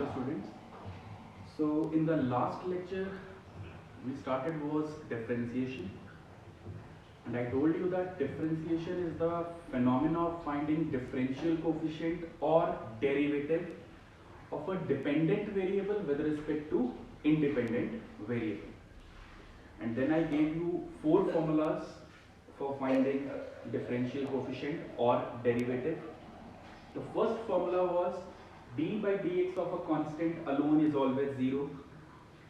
Hello students. So in the last lecture we started was differentiation, and I told you that differentiation is the phenomena of finding differential coefficient or derivative of a dependent variable with respect to independent variable. And then I gave you four formulas for finding differential coefficient or derivative. The first formula was d by dx of a constant alone is always 0.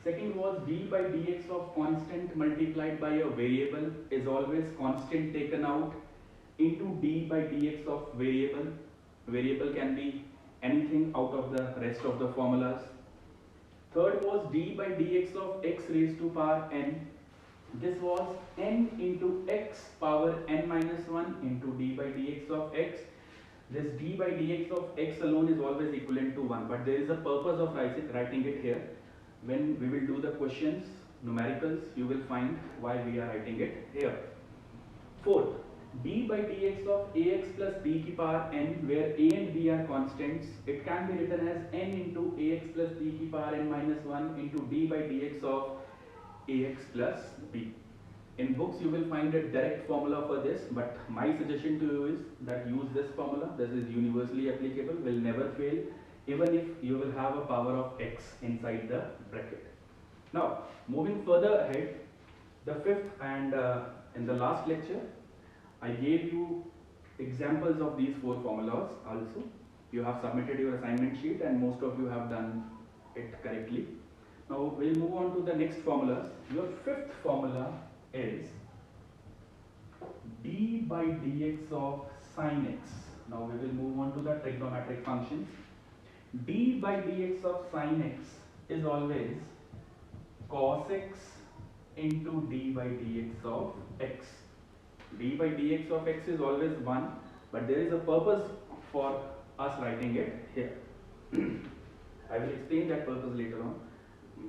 Second was d by dx of constant multiplied by a variable is always constant taken out into d by dx of variable. Variable can be anything out of the rest of the formulas. Third was d by dx of x raised to power n. This was n into x power n minus 1 into d by dx of x. This d by dx of x alone is always equivalent to 1, but there is a purpose of writing it here. When we will do the questions, numericals, you will find why we are writing it here. Fourth, d by dx of ax plus b की power n, where a and b are constants, it can be written as n into ax plus b की power n minus 1 into d by dx of ax plus b. In books you will find a direct formula for this, but my suggestion to you is that use this formula. This is universally applicable, will never fail, even if you will have a power of x inside the bracket. Now moving further ahead, the fifth and in the last lecture I gave you examples of these four formulas also. You have submitted your assignment sheet and most of you have done it correctly. Now we'll move on to the next formulas. Your fifth formula is d by dx of sin x. Now we will move on to the trigonometric functions. d by dx of sin x is always cos x into d by dx of x. d by dx of x is always 1, but there is a purpose for us writing it here. I will explain that purpose later on.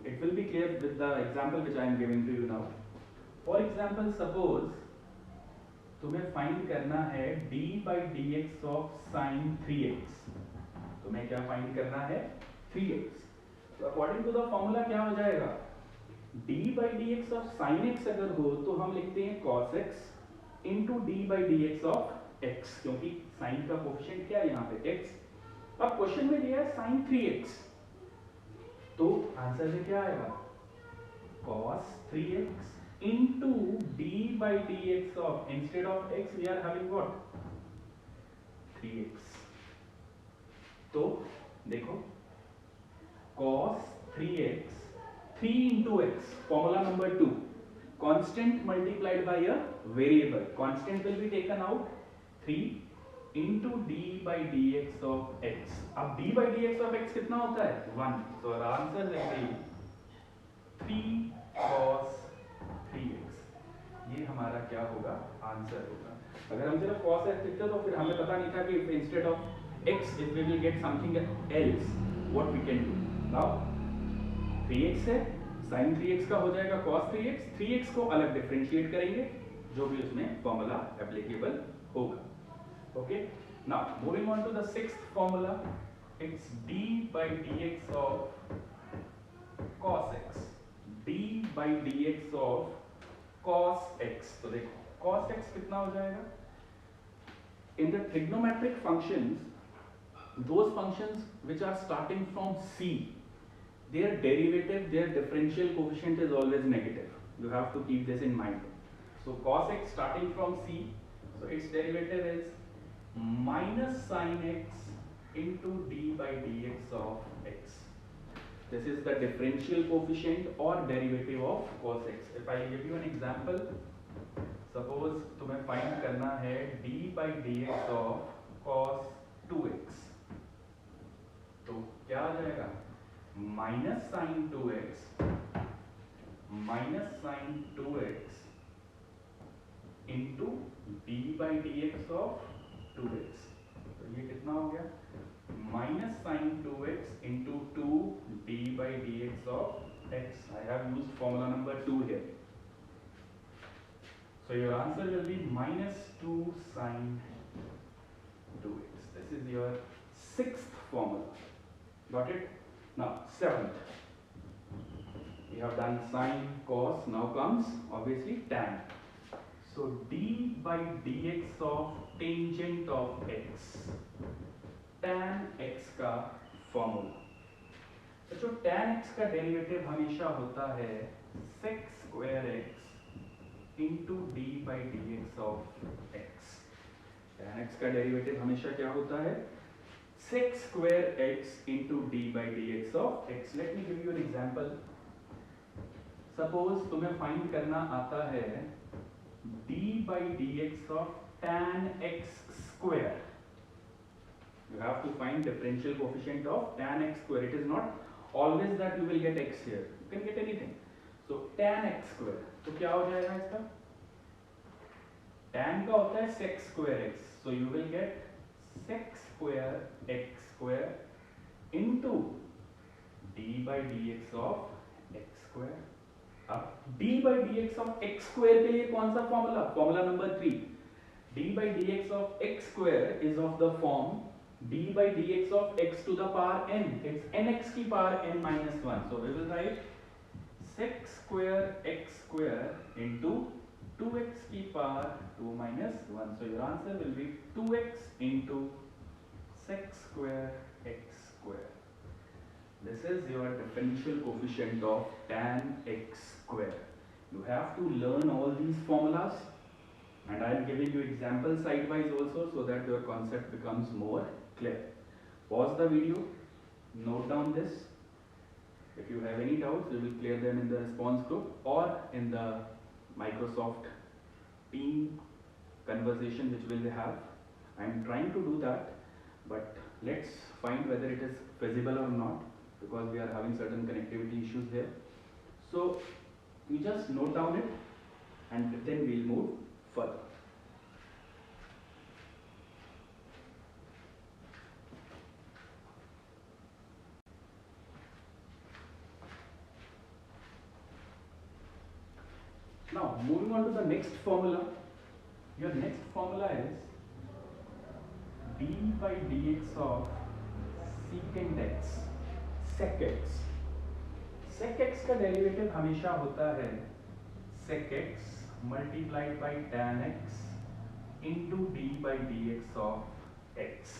It will be clear with the example which I am giving to you now. For example, suppose तुम्हें find करना है d by dx of sin 3x. तुम्हें क्या find करना है? 3x. तो according to the formula क्या हो जाएगा? d by dx of sin x अगर हो तो हम लिखते हैं cos x into d by dx of x, क्योंकि sin का कोफिशिएंट क्या है यहाँ पे x. अब क्वेश्चन में दिया है sin 3x, तो आंसर में क्या आएगा? cos 3x into d by dx of, instead of x we are having what? 3x. तो देखो cos 3x, 3 into x, formula number 2, constant multiplied by a variable, constant will be taken out, 3 into d by dx of x. अब d by dx of x कितना होता है? 1. So our answer will be 3 cos 3x. ये हमारा क्या होगा? Answer होगा. अगर हम सिर्फ cos x लिखते तो फिर हमें पता नहीं था कि instead of x if we will get something else, what we can do. Now 3x है, sin 3x का हो जाएगा cos 3x. 3x को अलग डिफरेंशिएट करेंगे, जो भी उसमें फॉर्मूला एप्लीकेबल होगा. Okay. Now moving on to the sixth formula, it's d by dx of cos x. d by dx of cos x. तो देखो cos x कितना हो जाएगा? In the trigonometric functions, those functions which are starting from c, their derivative, their differential coefficient is always negative. You have to keep this in mind. So cos x starting from c, so its derivative is minus sin x into d by dx of x. This is the differential coefficient or derivative of cos x. If I give you an example, suppose तुम्हें find करना है d by dx of cos 2x. तो क्या आ जाएगा? minus sin 2x into d by dx of 2x. तो ये कितना हो गया? minus sin 2x into 2 d by dx of x. I have used formula number 2 here. So your answer will be minus 2 sin 2x. This is your sixth formula. Got it? Now, seventh. We have done sine, cos, now comes obviously tan. So d by dx of tangent of x, tan x का formula. तो जो tan x का derivative हमेशा होता है sec square x into d by dx of x। tan x का derivative हमेशा क्या होता है sec square x into d by dx of x। Let me give you an example। Suppose तुम्हें फाइंड करना आता है d by dx of tan x square। You have to find differential coefficient of tan x square. It is not always that you will get x here. You can get anything. So tan x square. तो क्या हो जाएगा इसका? tan का होता है sec square x. So you will get sec square x square into d by dx of x square। अब d by dx of x square के लिए कौन सा formula? Formula number 3। d by dx of x square is of the form d by dx of x to the power n. It's nx की power n minus 1. So we will write sec square x square into 2x की power 2 minus 1. So your answer will be 2x into sec square x square. This is your differential coefficient of tan x square. You have to learn all these formulas, and I am giving you examples side-wise also so that your concept becomes more clear. Pause the video, note down this. If you have any doubts, we will clear them in the response group or in the Microsoft team conversation which we will have. I am trying to do that, but let's find whether it is feasible or not, because we are having certain connectivity issues here. So you just note down it and then we'll move further. Now moving on to the next formula. Your next formula is d by dx of secant x, sec x। sec x का derivative हमेशा होता है sec x multiplied by tan x into d by dx of x।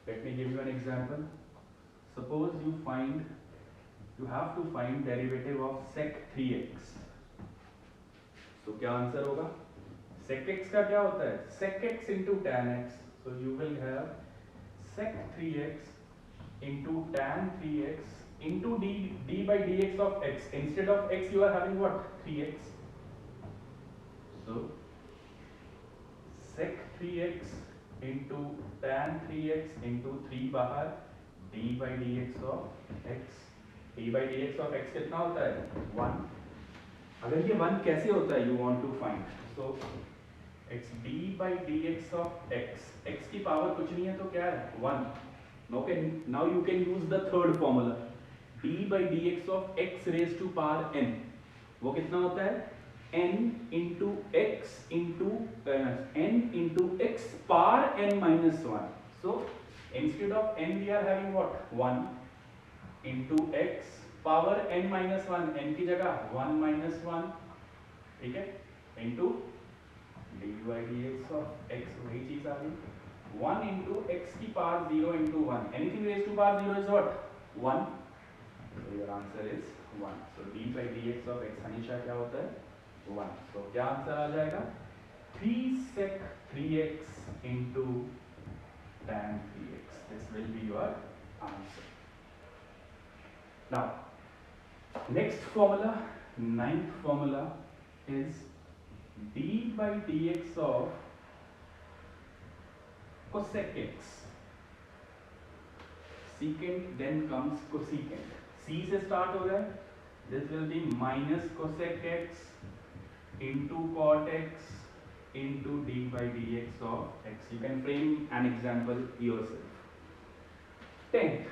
Let me give you an example. Suppose you have to find derivative of sec 3x। तो क्या answer होगा? sec x का क्या होता है sec x into tan x। So you will have sec 3x into tan 3x into d by dx of x. Instead of x you are having what? 3x. So sec 3x into tan 3x into 3 बाहर d by dx of x। d by dx of x कितना होता है 1। अगर ये 1 कैसे होता है you want to find, so it's d by dx of x। x की पावर कुछ नहीं है तो क्या है 1। Now you can use the third formula d by dx of x raised to power n। वो कितना होता है n into x power n minus 1। So instead of n we are having what 1 into x power n minus 1। n की जगह 1 minus 1, ठीक है, into d by dx of x। वही चीज आ गई 1 into x की power 0 into 1। anything raised to power 0 is what 1। so your answer is 1। so d by dx of x हमेशा क्या होता है 1। so क्या आंसर आ जाएगा 3 sec 3x into tan 3x। this will be your answer। now next formula, ninth formula is d by dx of cosec x। secant then comes cosecant। c से start हो रहा है, this will be minus cosec x into cot x into d by dx of x। you can frame an example yourself। 10th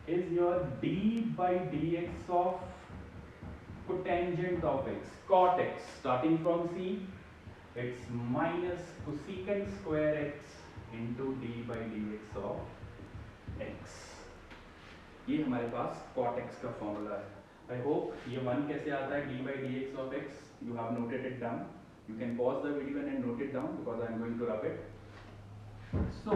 is your d by dx of cotangent of x, cot x। starting from c it's minus cosecant square x into d by dx of x, ये हमारे पास cot x का formula है. I hope ये 1 कैसे आता है d by dx of x, you have noted it down. You can pause the video and note it down because I am going to rub it. So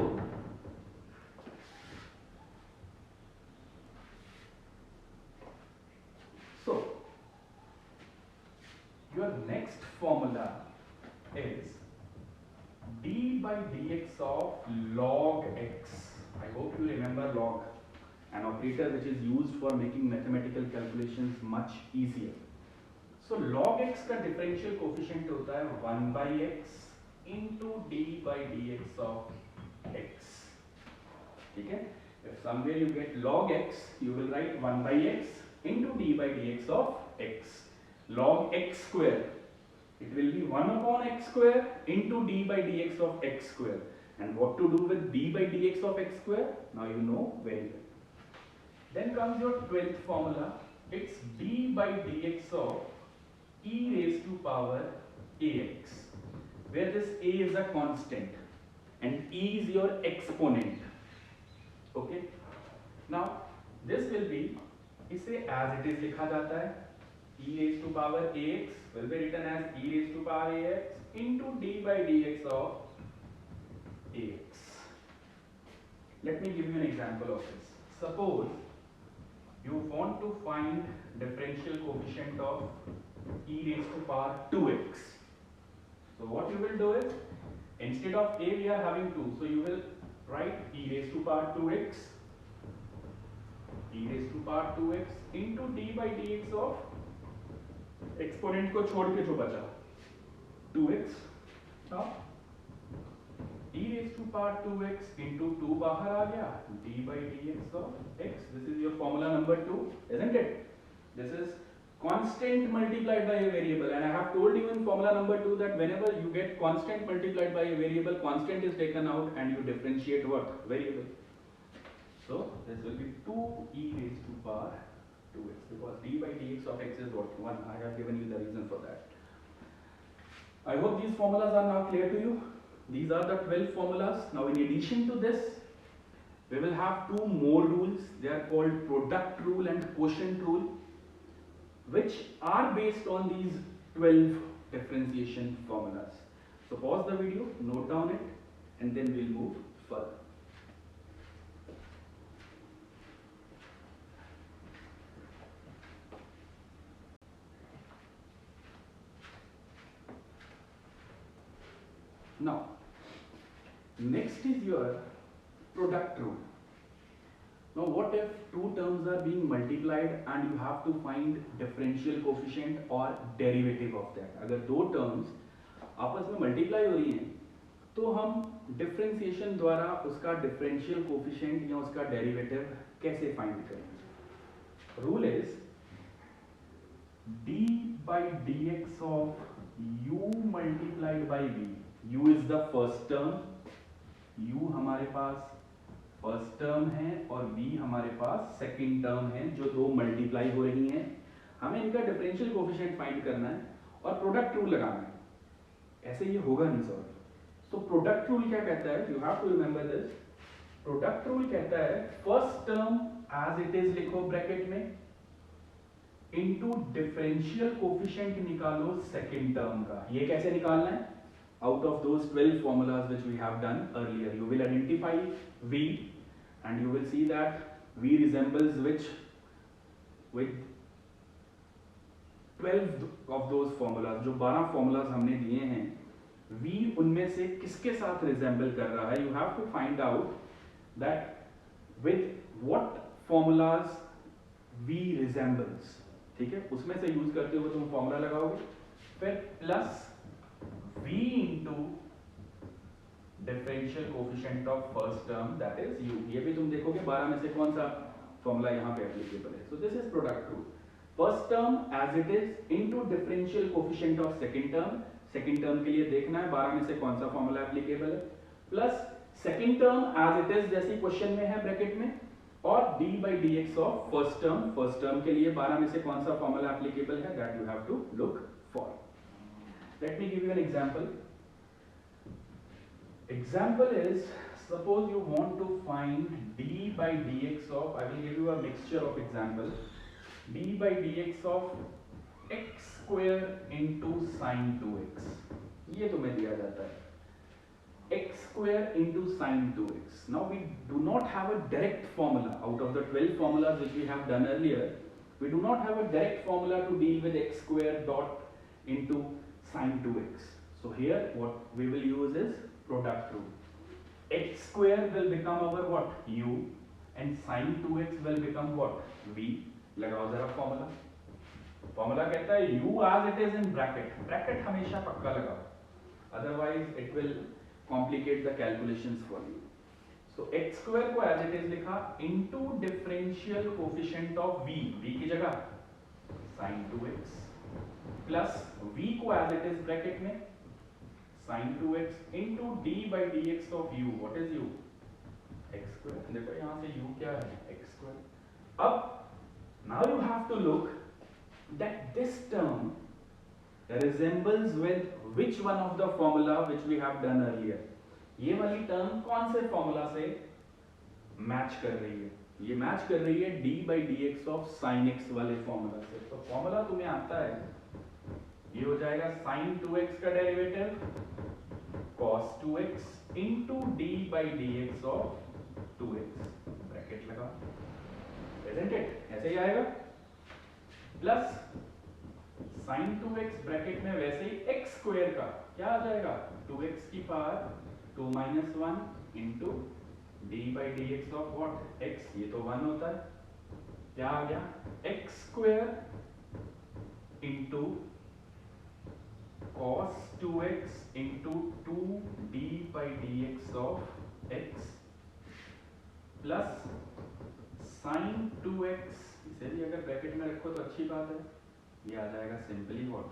your next formula is d by dx of log x. I hope you remember log, an operator which is used for making mathematical calculations much easier. So log x का differential coefficient होता है 1 by x into d by dx of x. ठीक है? If somewhere you get log x, you will write 1 by x into d by dx of x. Log x square, it will be 1 upon x square into d by dx of x square. And what to do with d by dx of x square? Now you know very well. Then comes your 12th formula. It's d by dx of e raised to power ax, where this a is a constant and e is your exponent. Okay. Now this will be, इसे as it is लिखा जाता है, e raised to power ax will be written as e raised to power ax into d by dx of ax. Let me give you an example of this. Suppose you want to find differential coefficient of e raised to power 2x. So what you will do is, instead of a we are having 2, so you will write e raised to power 2x, e raised to power 2x into d by dx of exponent को छोड़ के जो बचा 2x. Now e raised to power 2x into 2 बाहर आ गया, d by dx of x. This is your formula number 2, isn't it? This is constant multiplied by a variable, and I have told you in formula number 2 that whenever you get constant multiplied by a variable, constant is taken out and you differentiate what? Variable. So this will be 2e raised to power 2x, because d by dx of x is what? 1. I have given you the reason for that. I hope these formulas are now clear to you. These are the 12 formulas. Now in addition to this, we will have 2 more rules. They are called product rule and quotient rule, which are based on these 12 differentiation formulas. So pause the video, note down it, and then we'll move further. Now, next is your product rule. Now what if two terms are being multiplied and you have to find differential coefficient or derivative of that? अगर दो terms आपस में multiply हो रही हैं तो हम differentiation द्वारा उसका differential coefficient या उसका derivative कैसे find करेंगे? Rule is d by dx of u multiplied by v. u is the first term, u हमारे पास फर्स्ट टर्म है और v हमारे पास सेकंड टर्म है, जो दो मल्टीप्लाई हो रही हैं. हमें इनका डिफरेंशियल कोएफिशिएंट फाइंड करना है और प्रोडक्ट रूल लगाना है. ऐसे ये होगा नहीं सॉल्व. सो प्रोडक्ट रूल क्या कहता है? You have to remember this. Product rule कहता है first term as it is लिखो ब्रैकेट में, इनटू डिफरेंशियल कोएफिशिएंट निकालो सेकंड टर्म का. ये कैसे निकालना है? Out of those 12 formulas which we have done earlier, you will identify v and you will see that v resembles which with 12 of those formulas. जो 12 formulas हमने दिए हैं, v उनमें से किसके साथ resemble कर रहा है? You have to find out that with what formulas v resembles. ठीक है, उसमें से यूज करते हुए तुम फॉर्मूला लगाओगे, फिर plus v into differential coefficient of first term, that is u. ये भी तुम देखोगे 12 में से कौन सा फॉर्मूला यहाँ पे एप्लीकेबल है. So this is product rule. First term as it is into differential coefficient of second term. Second term के लिए देखना है 12 में से कौन सा फॉर्मूला एप्लीकेबल है, plus second term as it is जैसी क्वेश्चन में है ब्रैकेट में, और d by dx of first term. First term के लिए 12 में से कौन सा फॉर्मूला एप्लीकेबल है, that you have to look for. Let me give you an example. Example is, suppose you want to find d by dx of, I will give you a mixture of example, d by dx of x square into sin 2x, ये तुम्हें दिया जाता है x square into sin 2x. Now we do not have a direct formula out of the 12 formulas which we have done earlier. We do not have a direct formula to deal with x square dot into sin 2x. So here what we will use is product rule. X square will become our what? U, and sin 2x will become what? V. लगाओ जरा formula. Formula कहता है u as it is in bracket. Bracket हमेशा पक्का लगाओ. Otherwise it will complicate the calculations for you. So x square को as it is लिखा into differential coefficient of v. v की जगह sin 2x plus v को as it is bracket में sin 2x into d by dx of u. What is u? x square. देखो यहाँ से u क्या है? x square. अब now you have to look that this term resembles with which one of the formula which we have done earlier. ये वाली term कौन से फॉर्मूला से मैच कर रही है? ये मैच कर रही है d by dx of sin x वाले फॉर्मूला से. तो फॉर्मूला तुम्हें आता है, ये हो जाएगा sin 2x का derivative cos 2x into d by dx of 2x. Bracket लगा, isn't it? ऐसे ही आएगा प्लस sin 2x ब्रैकेट में वैसे ही x स्क्वायर का क्या आ जाएगा? 2x की power 2 minus 1 into d by dx of what? x. ये तो 1 होता है. क्या आ गया? x square into cos 2x into 2d by dx of x plus sin 2x. इसे भी अगर ब्रैकेट में रखो तो अच्छी बात है. ये आ जाएगा सिंपली व्हाट?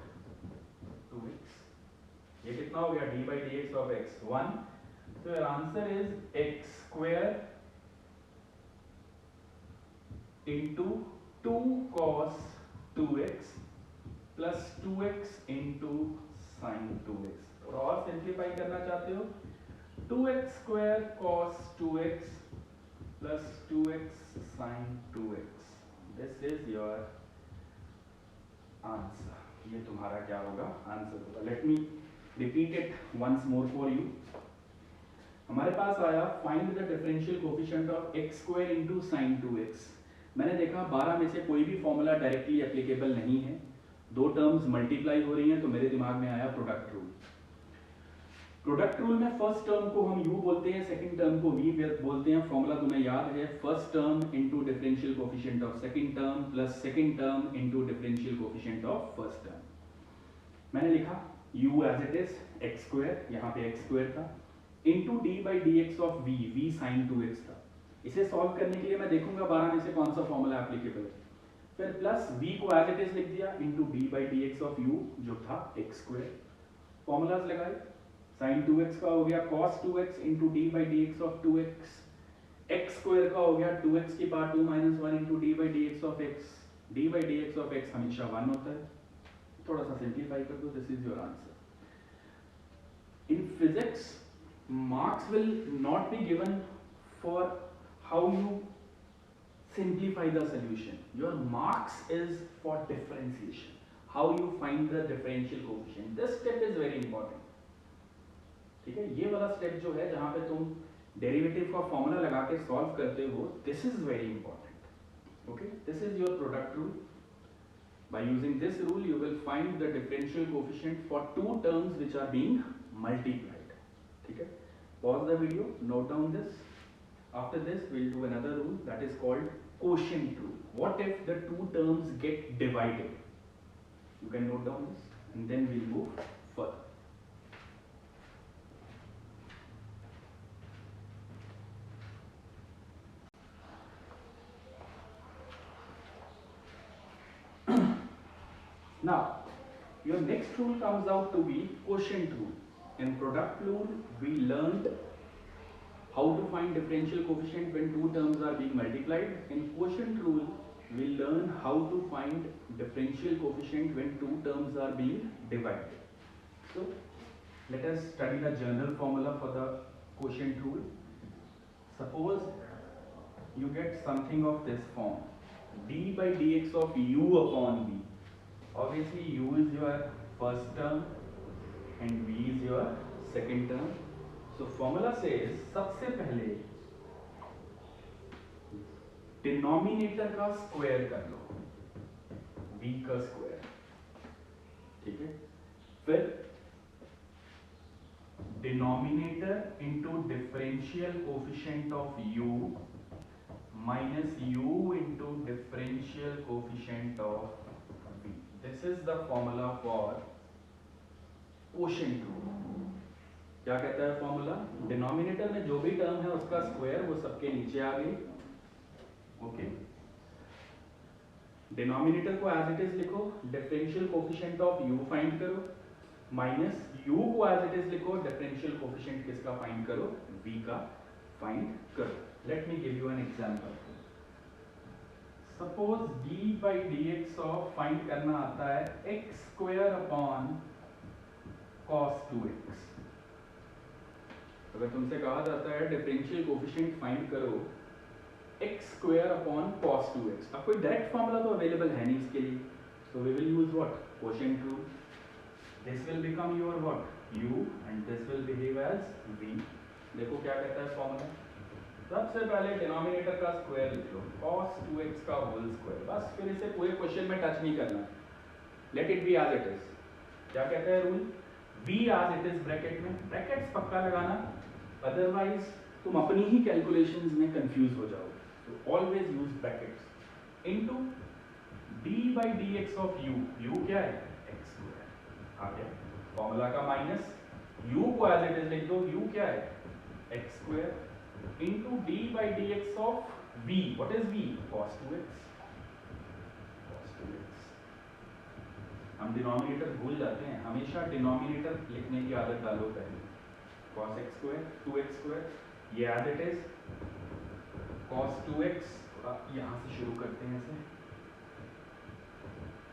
2x. ये कितना हो गया? d by dx of x 1. तो your answer is x square into 2 cos 2x plus 2x into sin 2x. और सिंप्लीफाई करना चाहते हो 2x square cos 2x plus 2x sin 2x. This is your answer. ये तुम्हारा क्या होगा? Answer होगा. Let me repeat it once more for you. हमारे पास आया find the differential coefficient of x square into sin 2x. मैंने देखा 12 में से कोई भी फॉर्मूला डायरेक्टली एप्लीकेबल नहीं है. दो टर्म्स मल्टीप्लाई हो रही हैं तो मेरे दिमाग में आया प्रोडक्ट रूल. प्रोडक्ट रूल में फर्स्ट टर्म को हम u बोलते हैं, सेकंड टर्म को v बोलते हैं. फॉर्मूला तुम्हें याद है, first term into differential coefficient of second term plus second term into differential coefficient of first term. मैंने लिखा u as it is x square, यहाँ पे x स्क्वायर था, into d by dx of v, v sin 2x था. इसे solve करने के लिए मैं देखूंगा 12 में से कौन सा फॉर्मूला एप्लीकेबल है. फिर प्लस v को एज इट इज लिख दिया into d by dx of u जो था x स्क्वायर. फॉर्मूलाज लगाए, sin 2x का हो गया cos 2x into d by dx of 2x. x square का हो गया 2x की power 2 minus 1 into d by dx of x. d by dx of x हमेशा 1 होता है. थोड़ा सा सिंप्लीफाई कर दो. This is your answer. In physics marks will not be given for how you simplify the solution. Your marks is for differentiation, how you find the differential coefficient. This step is very important. ठीक है, ये वाला step जो है जहां पे तुम derivative का फॉर्मूला लगा के सॉल्व करते हो, this is very important. Okay, this is your product rule. By using this rule you will find the differential coefficient for two terms which are being multiplied. ठीक है, pause the video, note down this. After this we'll do another rule that is called quotient rule. What if the two terms get divided? You can note down this and then we'll move further. Now your next rule comes out to be quotient rule. In product rule we learned how to find differential coefficient when two terms are being multiplied. In quotient rule we learn how to find differential coefficient when two terms are being divided. So let us study the general formula for the quotient rule. Suppose you get something of this form, d by dx of u upon v. Obviously u is your first term and v is your second term. So formula says सबसे पहले denominator का square कर लो, v का square, ठीक है। फिर denominator into differential coefficient of u minus u into differential coefficient of v. This is the formula for quotient rule. क्या कहता है फॉर्मूला? डिनोमिनेटर में जो भी टर्म है उसका स्क्वायर वो सबके नीचे आ गई, ओके। डिनोमिनेटर को एज इट इज लिखो, differential coefficient of u find करो, माइनस u को एज इट इज लिखो, डिफरेंशियल कोफिशिएंट किसका फाइंड करो? v का फाइंड करो। Let me give you an example. Suppose d by dx of find करना आता है x square upon cos 2x। अगर तुमसे कहा जाता है डिफरेंशियल कोफिशिएंट फाइंड करो x square upon cos 2x, अब कोई डायरेक्ट फॉर्मूला तो अवेलेबल है नहीं इसके लिए, so we will use what? Quotient rule. This will become your what? u and this will behave as v. देखो क्या कहता है फॉर्मूला? सबसे पहले डिनोमिनेटर का स्क्वायर लिख लो, cos 2x का होल स्क्वायर, बस फिर इसे पूरे क्वेश्चन में टच नहीं करना, let it be as it is. क्या कहता है rule? v as it is bracket में, ब्रैकेट्स पक्का लगाना, अदरवाइज तुम अपनी ही कैलकुलेशंस में कंफ्यूज हो जाओगे, तो always use brackets, into d by dx of u, u क्या है? x square. आ गया फॉर्मूला का माइनस, u को एज इट इज लिख दो, u क्या है? x square, into d by dx of v, what is v? cos 2x। cos 2x। हम डिनोमिनेटर भूल जाते हैं, हमेशा डिनोमिनेटर लिखने की आदत डालो पहले। cos x स्क्वायर 2x स्क्वायर, ये as it is cos 2x, थोड़ा यहां से शुरू करते हैं इसे,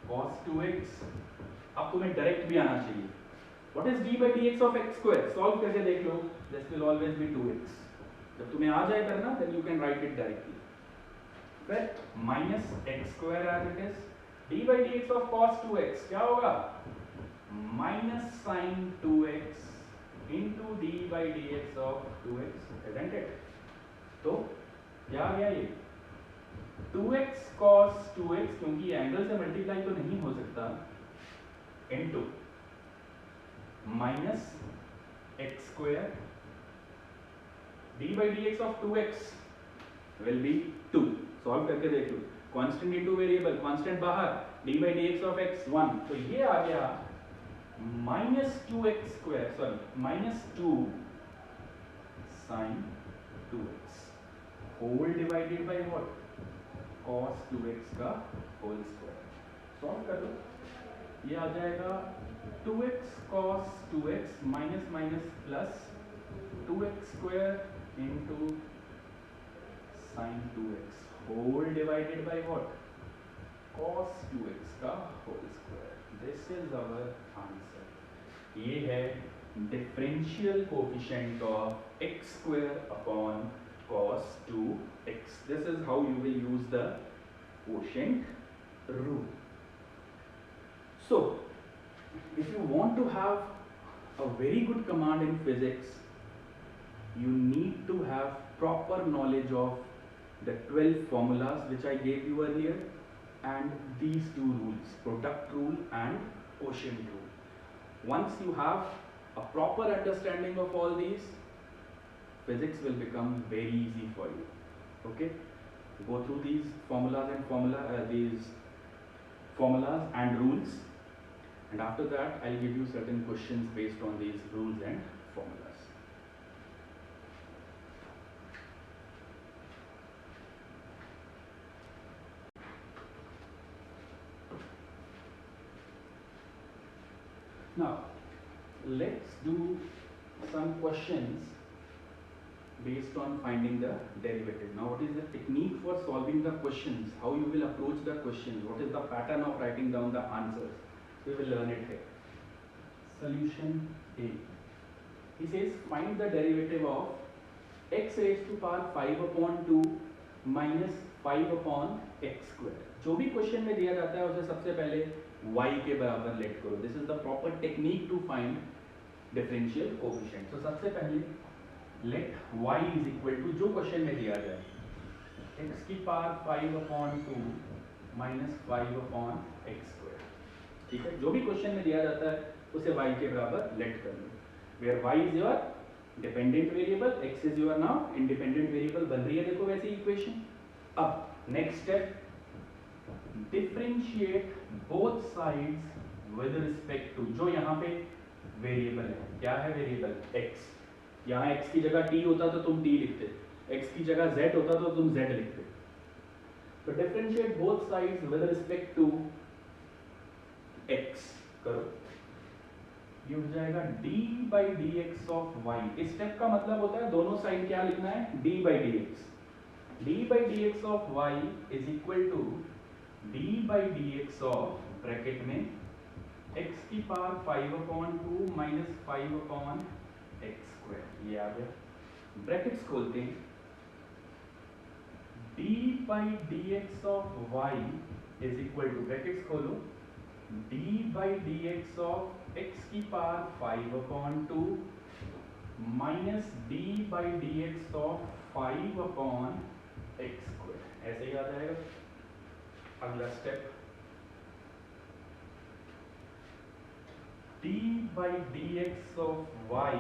cos 2x। अब तुम्हें डायरेक्ट भी आना चाहिए, what is d by dx of x square? Solve करके देख लो, this will always be 2x। जब तुम्हें आ जाए करना, then you can write it directly. फिर minus x square as it is, d by dx of cos 2x क्या होगा? Minus sin 2x into d by dx of 2x, isn't it? तो क्या आ गया ये? 2x cos 2x, क्योंकि angle से multiply तो नहीं हो सकता, into minus x square, d by dx of 2x will be 2। Solve करके देख लो, कांस्टेंट इनटू वेरिएबल, कांस्टेंट बाहर, d by dx of x 1, तो ये आ गया minus 2x square, sorry minus 2 sin 2x whole divided by what? cos 2x का whole square. Solve कर लो, ये आ जाएगा 2x cos 2x minus minus plus 2x square into sin 2x whole divided by what? cos 2x का whole square. This is our answer. ये है differential coefficient of x square upon cos 2x। This is how you will use the quotient rule. So, if you want to have a very good command in physics, you need to have proper knowledge of the 12 formulas which I gave you earlier and these two rules, product rule and quotient rule. Once you have a proper understanding of all these, physics will become very easy for you. Okay, go through these formulas and rules, and after that I'll give you certain questions based on these rules and formulas. Now let's do some questions based on finding the derivative. Now what is the technique for solving the questions, how you will approach the questions, what is the pattern of writing down the answers, we will learn it here. Solution A, he says find the derivative of x raise to power 5/2 minus 5/x square. जो भी question में दिया जाता है उसे सबसे पहले y के बराबर लेट करो। This is the proper technique to find differential coefficient. तो सबसे पहले let y is equal to जो क्वेश्चन में दिया जाए x की पावर 5/2 माइनस 5/x स्क्वायर। ठीक है, जो भी क्वेश्चन में दिया जाता है उसे y के बराबर लेट कर लो, where y is your dependent variable, x is your now independent variable. बन रही है देखो वैसी इक्वेशन। अब next step, differentiate both sides with respect to जो यहाँ पे वेरिएबल है। क्या है वेरिएबल? x। यहाँ x की जगह t होता तो तुम t लिखते, x की जगह z होता तो तुम z लिखते। तो differentiate both sides with respect to x करो, ये हो जाएगा d by dx of y। इस स्टेप का मतलब होता है दोनों साइड क्या लिखना है? d by dx। d by dx of y is equal to d by dx of bracket में x की पावर 5/2 माइनस 5/x स्क्वायर। ये आ गया। ब्रैकेट्स खोलते हैं, d by dx of y is equal to, brackets खोलो, d by dx of x की power 5/2 minus d by dx of 5/x square. ऐसे ही आ जाएगा। अगला step, d by dx of y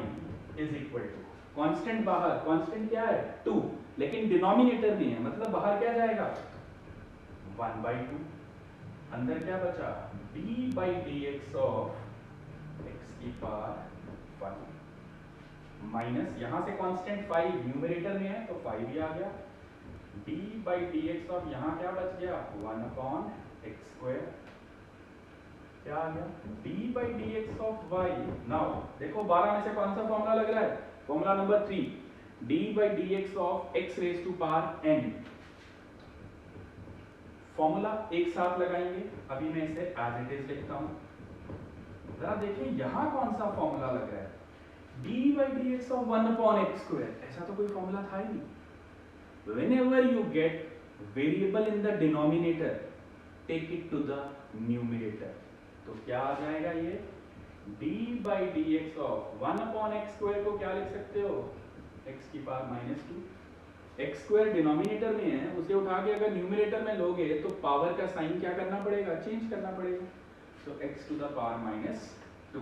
is equal to, constant बाहर, constant क्या है? 2, लेकिन डिनोमिनेटर में है, मतलब बाहर क्या जाएगा? 1/2। अंदर क्या बचा? d by dx of x की पावर 1 माइनस यहाँ से कांस्टेंट 5 न्यूमरेटर में है तो 5 ही आ गया। d by dx ऑफ यहाँ क्या बच गया? 1/x square. क्या आ गया? d by dx of y। Now देखो 12 में से कौन सा फॉर्मूला लग रहा है? Formula number 3, d by dx of x raise to power n। Formula एक साथ लगाएंगे। अभी मैं इसे एज इट इज लिखता हूं। जरा देखिए यहां कौन सा फॉर्मूला लग रहा है? d by dx of 1/x square। ऐसा तो कोई फॉर्मूला था ही नहीं। Whenever you get variable in the denominator, take it to the numerator। तो क्या आ जाएगा ये? d by dx of 1/x square को क्या लिख सकते हो? x की पावर -2। x स्क्वायर डिनोमिनेटर में है, उसे उठा के अगर न्यूमरेटर में लोगे तो पावर का साइन क्या करना पड़ेगा? चेंज करना पड़ेगा। तो x टू द पावर -2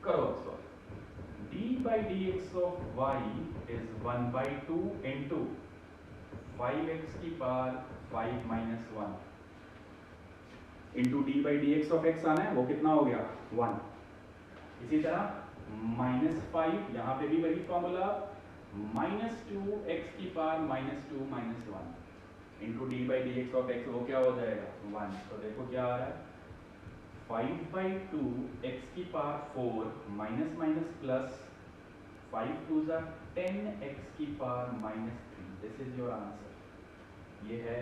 करो solve. d by dx of y is 1/2 into 5x की power 5 - 1 into d by dx of x आना है, वो कितना हो गया? 1। इसी तरह -5, यहाँ पे भी वही फॉर्मूला, -2 x की power -2 - 1 into d by d x of x, वो क्या हो जाएगा? 1। तो देखो क्या आ रहा है? 5/2 x की power 4 minus minus plus 5 2 10 x की power -3। This is your answer. ये है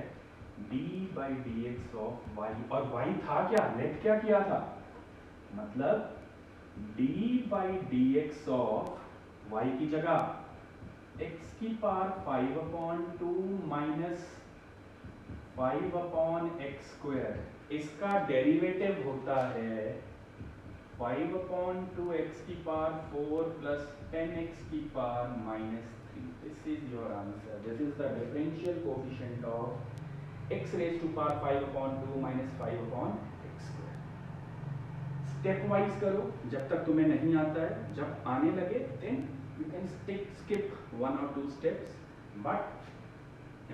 d by dx of y। और y था क्या? लेट क्या किया था? मतलब d by dx of y की जगह x की पावर 5/2 माइनस 5/x स्क्वायर, इसका डेरिवेटिव होता है 5/2x की पावर 4 प्लस 10x की power -3। This is your answer. This is the differential coefficient of x raise to power 5/2 minus 5/x square. Step wise करो जब तक तुम्हें नहीं आता है, जब आने लगे then you can skip 1 or 2 steps, but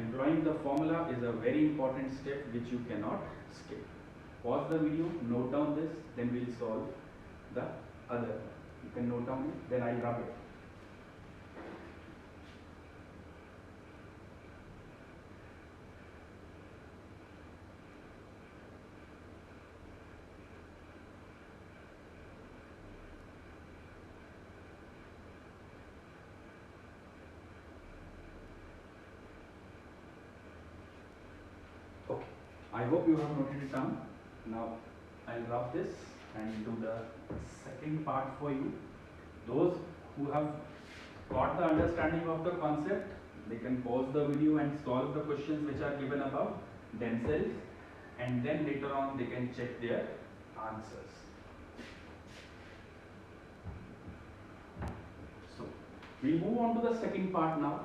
employing the formula is a very important step which you cannot skip. Pause the video, note down this, then we'll solve the other. You can note down it, then I'll rub it. Okay, I hope you have noted it down. Now I'll rub this and do the second part for you. Those who have got the understanding of the concept, they can pause the video and solve the questions which are given above themselves, and then later on they can check their answers. So we'll move on to the second part now.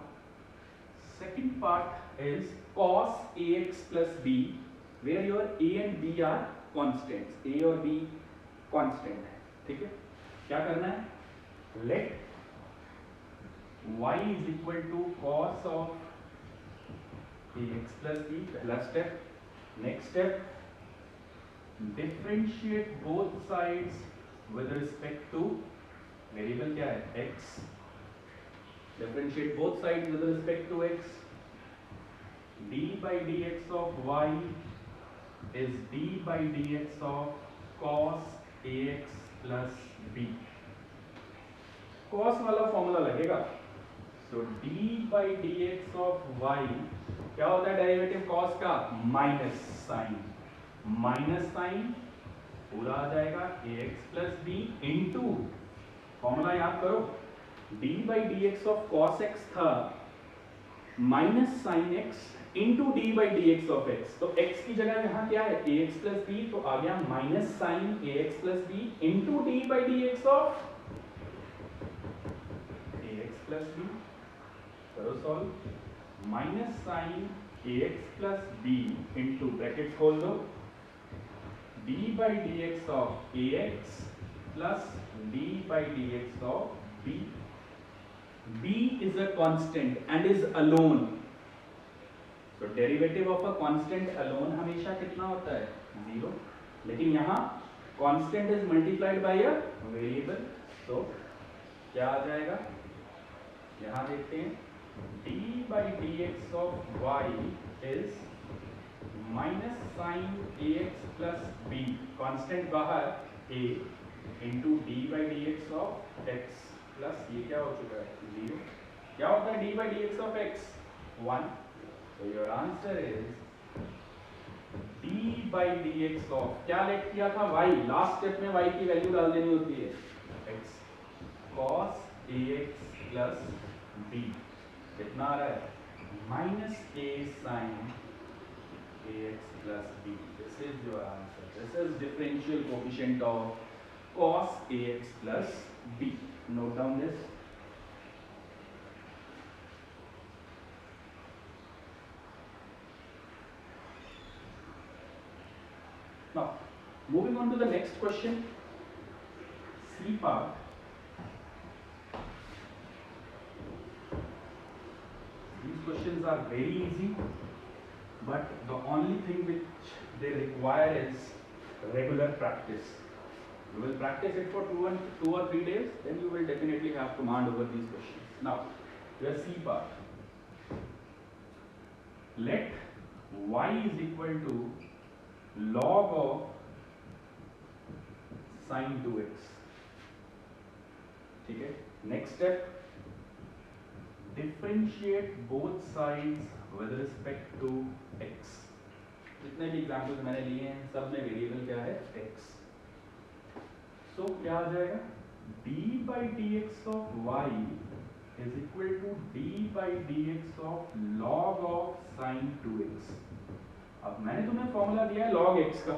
Second part is cos ax plus b, where your a and b are constants, a और b constant है, ठीक है. क्या करना है? Let y is equal to cos of ax plus b, पहला step. Next step, differentiate both sides with respect to variable क्या है? x. Differentiate both sides with respect to x. d by dx of y is d by dx of cos ax plus b. cos वाला formula लगेगा. So d by dx of y क्या होता है derivative cos का? Minus sine पूरा आ जाएगा ax plus b into formula याद करो, d by dx of cos x था minus sine x into d by d x of x. तो x की जगह यहाँ क्या है? ax प्लस b, तो आ गया minus sine ax plus b into d by d x of ax plus b. करो solve. Minus sine ax plus b into bracket खोल दो d by d x of ax plus d by d x of b. b is a constant and is alone. तो derivative of a constant alone हमेशा कितना होता है? 0. लेकिन यहाँ constant is multiplied by a variable, तो क्या आ जाएगा? यहाँ देखते हैं d by d x of y is minus sine ax plus b, constant बाहर a into d by d x of x plus ये क्या हो चुका है? 0. क्या होता है d by d x of x? 1. So your answer is d by dx of क्या लेट किया था? y. लास्ट स्टेप में y की वैल्यू डाल देनी होती है x. cos ax plus b कितना आ रहा है? Minus a sin ax plus b. This is your answer. This is differential coefficient of cos ax plus b. Note down this. Now, moving on to the next question, C part. These questions are very easy, but the only thing which they require is regular practice. You will practice it for 2 or 3 days, then you will definitely have command over these questions. Now, your C part. Let y is equal to log of sin 2x. ठीक है. Next step, differentiate both sides with respect to x. जितने भी examples मैंने लिए हैं सब में variable क्या है? x. So क्या आ जाएगा? d by dx of y is equal to d by dx of log of sin 2x. अब मैंने तुम्हें फॉर्मूला दिया है log x का,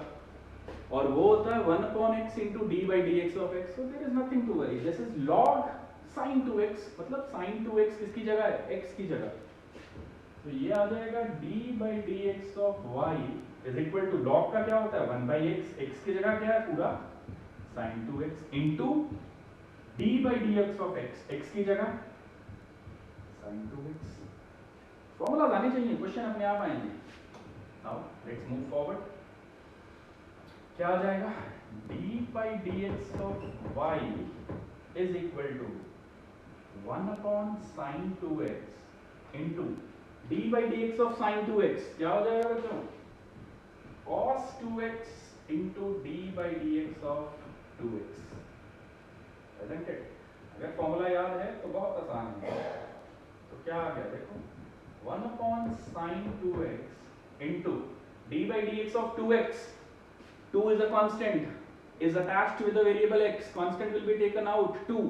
और वो होता है 1 upon x into d by dx of x. So there is nothing to worry. This is log sin 2x, मतलब sin 2x किसकी जगह है? x की जगह. तो ये आ जाएगा d by dx of y is equal to log का क्या होता है? 1 by x. x की जगह क्या है? पूरा sin 2x into d by dx of x. x की जगह sin 2x. फॉर्मूला आने चाहिए, क्वेश्चन अपने आप आएंगे. Now let's move forward. क्या आ जाएगा? d by dx of y is equal to 1 upon sin 2x into d by dx of sin 2x. क्या हो जाएगा बच्चों? cos 2x into d by dx of 2x. Isn't it? अगर formula याद है तो बहुत आसान है. तो क्या आ गया देखो, 1 upon sin 2x into d by dx of 2x. 2 is a constant, is attached with the variable x. Constant will be taken out. 2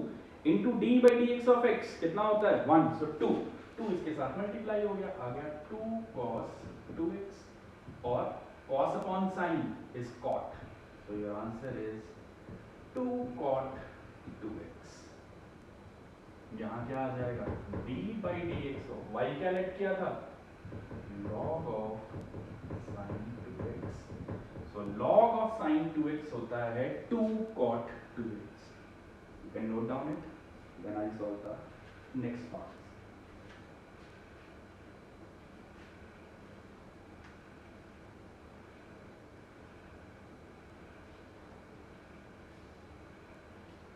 into d by d x of x कितना होता है 1, सो 2 इसके साथ मल्टीप्लाई हो गया, आ गया 2 cos 2x और cos upon sine is cot, so your answer is 2 cot 2x। यहाँ क्या आ जाएगा d by d x of y क्या लेट किया था log of sin 2x, so log of sin 2x होता है 2 cot 2x। You can note down it, then I'll solve the next part।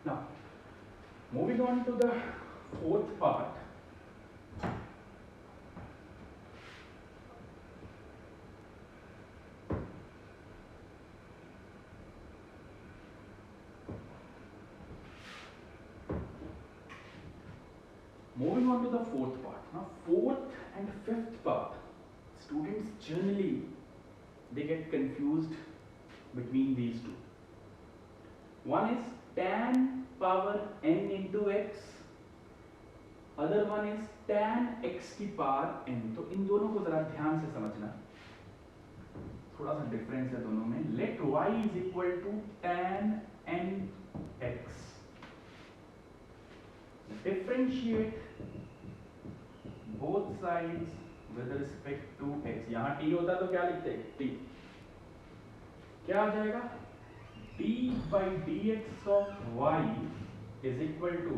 Now, moving on to the fourth part, now fourth and fifth part, students generally they get confused between these two। One is tan power n into x, other one is tan x की power n। तो इन दोनों को जरा ध्यान से समझना, थोड़ा सा डिफरेंस है दोनों में। Let y is equal to tan n x, differentiate both sides with respect to x। यहाँ t होता तो क्या लिखते t, क्या आ जाएगा d by dx of y is equal to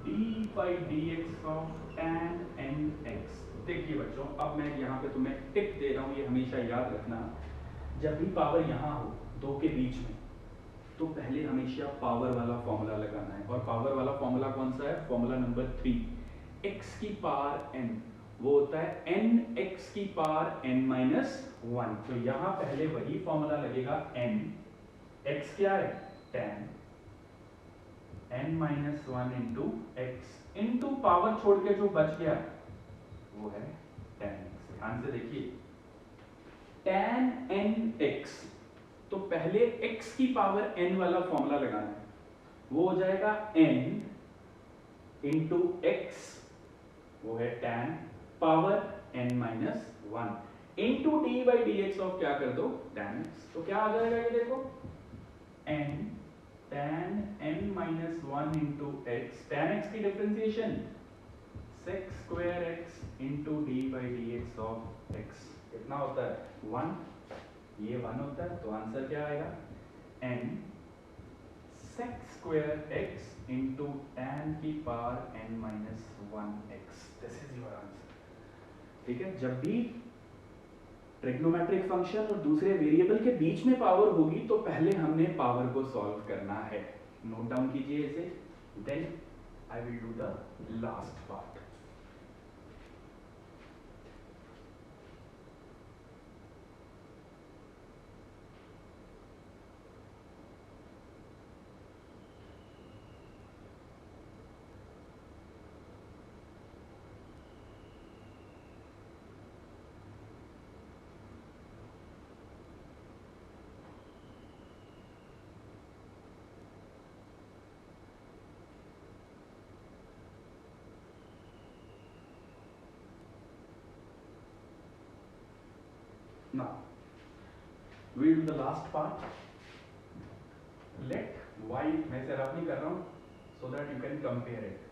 d by dx of tan nx। देखिए बच्चों, अब मैं यहाँ पे तुम्हें टिप दे रहा हूँ, ये हमेशा याद रखना, जब भी पावर यहाँ हो दो के बीच में तो पहले हमेशा पावर वाला फॉर्मूला लगाना है। और पावर वाला फॉर्मूला कौन सा है, फॉर्मूला नंबर 3, x की पावर n, वो होता है n x की पावर n माइनस 1। तो यहाँ पहले वही फॉर्मूला लगेगा n, x क्या है tan n minus 1 into x into power छोड़ के जो बच गया वो है tan x। ध्यान से देखिए, tan n x, तो पहले x की पावर n वाला फॉर्मूला लगाना है, वो हो जाएगा n इंटू एक्स, वो है tan power n minus 1 into d by d x of क्या कर दो tan x। तो क्या आ जाएगा ये देखो n tan n minus 1 into x, tan x की differentiation sec square x into d by d x of x कितना होता है 1, ये 1 होता है, तो आंसर क्या आएगा n sec square x into tan की power n minus 1x, this is your answer. ठीक है, जब भी ट्रिग्नोमेट्रिक फंक्शन और दूसरे वेरिएबल के बीच में पावर होगी तो पहले हमने पावर को सॉल्व करना है। नोट डाउन कीजिए इसे, then I will do the last part. Now, we will do the last part. Let y, मैं इसे रफ नहीं कर रहा हूँ, so that you can compare it.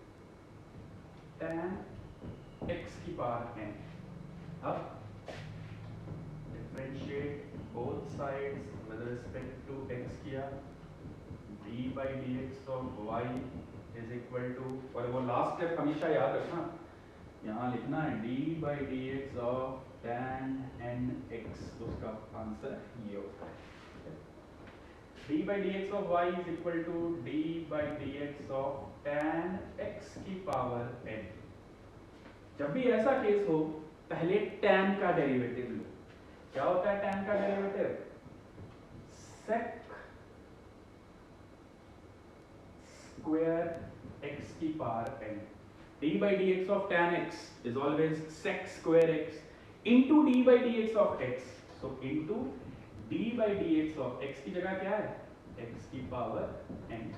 Tan x की पावर n, अब differentiate both sides with respect to x किया, d by dx of y is equal to, और वो last step हमेशा याद रखना, यहाँ लिखना है d by dx of tan n x, उसका आंसर ये होता है d by dx of y is equal to d by dx of tan x की पावर n। जब भी ऐसा केस हो पहले tan का डेरिवेटिव लो। क्या होता है tan का डेरिवेटिव, sec स्क्वायर x की power n। d by dx of tan x is always sec square x into d by dx of x, so into d by dx of x की जगह क्या है x की power n।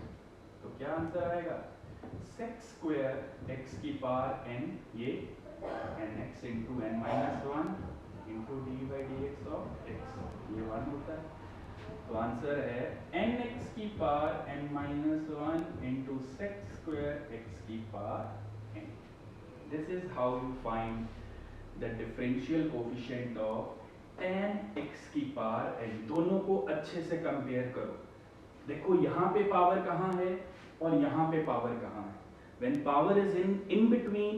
तो क्या answer आएगा sec square x की power n, ये nx into n minus one into d by d x of x, ये 1 होता है। तो आंसर है nx की power n minus one into sec square x की power n। This is how you find the differential coefficient of tan x की power n। दोनों को अच्छे से कंपेयर करो। देखो यहाँ पे पावर कहाँ है और यहाँ पे पावर कहाँ है। When power is in between,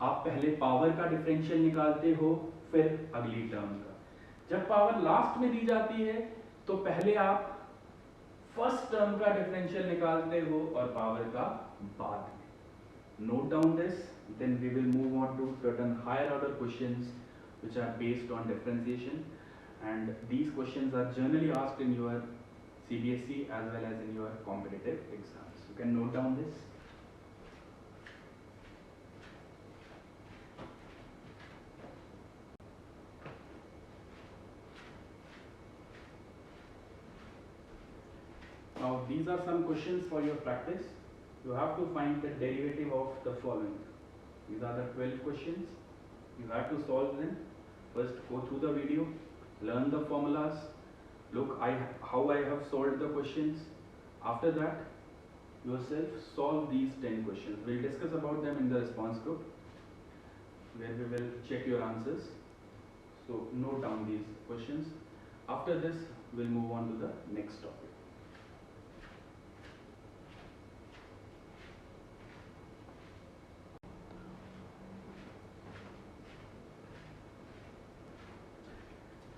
आप पहले पावर का डिफरेंशियल निकालते हो, फिर अगली टर्म का। जब पावर लास्ट में दी जाती है तो पहले आप फर्स्ट टर्म का डिफरेंशियल निकालते हो और पावर का बाद में। Note down this, then we will move on to certain higher order questions which are based on differentiation, and these questions are generally asked in your CBSE as well as in your competitive exams. You can note down this. Now these are some questions for your practice. You have to find the derivative of the following. These are the 12 questions. You have to solve them. First go through the video, learn the formulas, look how I have solved the questions. After that, yourself solve these 10 questions. We'll discuss about them in the response group where we will check your answers. So note down these questions. After this, we'll move on to the next topic.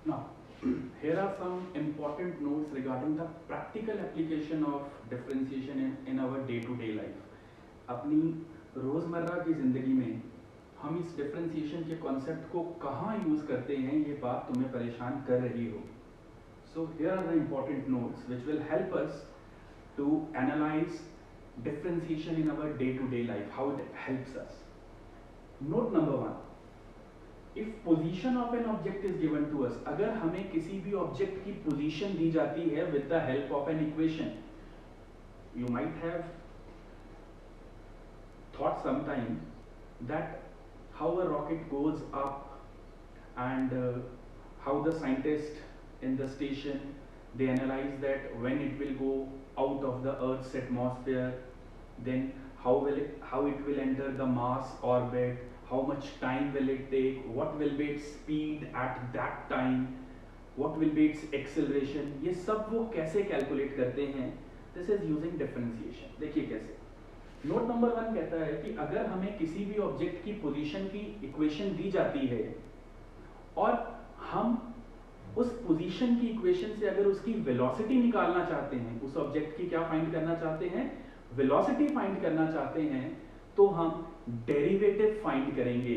Now, here are some important notes regarding the practical application of differentiation in our day-to-day life. अपनी रोज़मर्रा की ज़िंदगी में हम इस differentiation के concept को कहाँ use करते हैं, ये बात तुम्हें परेशान कर रही हो. So here are the important notes which will help us to analyze differentiation in our day-to-day life, how it helps us. Note number 1. If position of an object is given to us, अगर हमें किसी भी object की position दी जाती है with the help of an equation, you might have thought sometime that how a rocket goes up and how the scientist in the station, they analyze that when it will go out of the Earth's atmosphere, then how it will enter the Mars orbit, how much time will it take, what will be its speed at that time, what will be its acceleration, ये सब वो कैसे calculate करते हैं. This is using differentiation. देखिए कैसे. Note number 1 कहता है कि अगर हमें किसी भी ऑब्जेक्ट की पोजीशन की इक्वेशन दी जाती है और हम उस पोजीशन की इक्वेशन से अगर उसकी वेलोसिटी निकालना चाहते हैं, उस ऑब्जेक्ट की क्या फाइंड करना चाहते हैं, वेलोसिटी फाइंड करना चाहते हैं, तो हम डेरिवेटिव फाइंड करेंगे